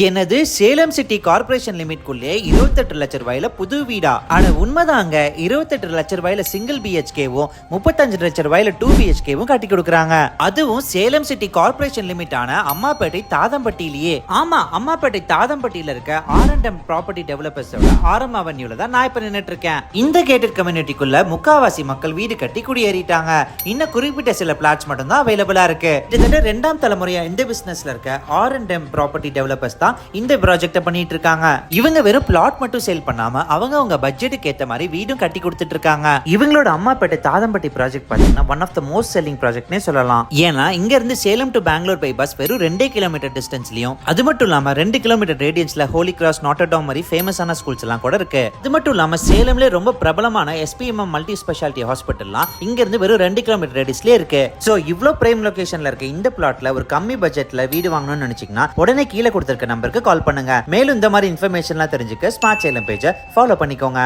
எனது Salem city corporation லிமிட்குள்ளே 28 லட்சம் ரூபாயில புது வீடா? ஆனா உண்மைதாங்க, 28 லட்சம் ரூபாயில சிங்கிள் பிஹெச்கேவும் 35 லட்சம் ரூபாயில 2 பிஹெச்கேவும் கட்டி கொடுக்குறாங்க. அதுவும் சேலம் சிட்டி கார்பரேஷன் லிமிட்டான அம்மாப்பேட்டை தாதம்பட்டியிலேயே. ஆமா, அம்மாப்பேட்டை தாதம்பட்டியில இருக்க R&M ப்ராப்பர்ட்டி டெவலப்பர்ஸோட RM அவென்யூல தான் நான் இப்ப நின்னுட்டு இருக்கேன். இந்த கேட்டட் கம்யூனிட்டிக்குள்ள முக்காவாசி மக்கள் வீடு கட்டி குடியேறிட்டாங்க. இன்னும் குறிப்பிட்ட சில பிளாட்ஸ் மட்டும் தான் அவைலபிளா இருக்கு. கிட்டத்தட்ட 2ஆம் தலைமுறையா இந்த பிசினஸ்ல இருக்க R&M ப்ராப்பர்ட்டி டெவலப்பர்ஸ் இந்த ப்ராஜெக்ட் பண்ணிட்டு இருக்காங்க. இவங்க வெறும் பிளாட் மட்டும் சேல் பண்ணாம அவங்க பட்ஜெட்டுக்கு ஏத்த மாதிரி வீடும் கட்டி கொடுத்துட்டு இருக்காங்க. இவங்களோட அம்மாப்பேட்டை தாதம்பட்டி ப்ராஜெக்ட் பாத்தீங்கன்னா one of the most selling ப்ராஜெக்ட்னே சொல்லலாம். ஏன்னா இங்க இருந்து Salem to Bangalore by bus வெறும் 2 கிலோமீட்டர் டிஸ்டன்ஸ்லயும், அது மட்டும் இல்லாம 2 கிலோமீட்டர் ரேடியன்ஸ்ல ஹோலி கிராஸ், நாட்டர்டாம் மாதிரி ஃபேமஸான ஸ்கூல்ஸ் எல்லாம் கூட இருக்கு. இது மட்டும் இல்லாம சேலம்ல ரொம்ப பிரபலமான SPMM மல்டி ஸ்பெஷாலிட்டி ஹாஸ்பிட்டல்லாம் இங்க இருந்து வெறும் 2 கிலோமீட்டர் ரேடியஸ்ல இருக்கு. சோ இவ்ளோ பிரைம் லொகேஷன்ல இருக்க இந்த பிளாட்ல ஒரு கம்மி பட்ஜெட்ல வீடு வாங்கணும்னு நினைச்சீங்கன்னா உடனே கீழே கொடுத்திருக்க நம்பருக்கு கால் பண்ணுங்க. மேலும் இந்த மாதிரி இன்ஃபர்மேஷன்லாம் தெரிஞ்சுக்க ஸ்மார்ட் சேலம் பேஜை ஃபாலோ பண்ணிக்கோங்க.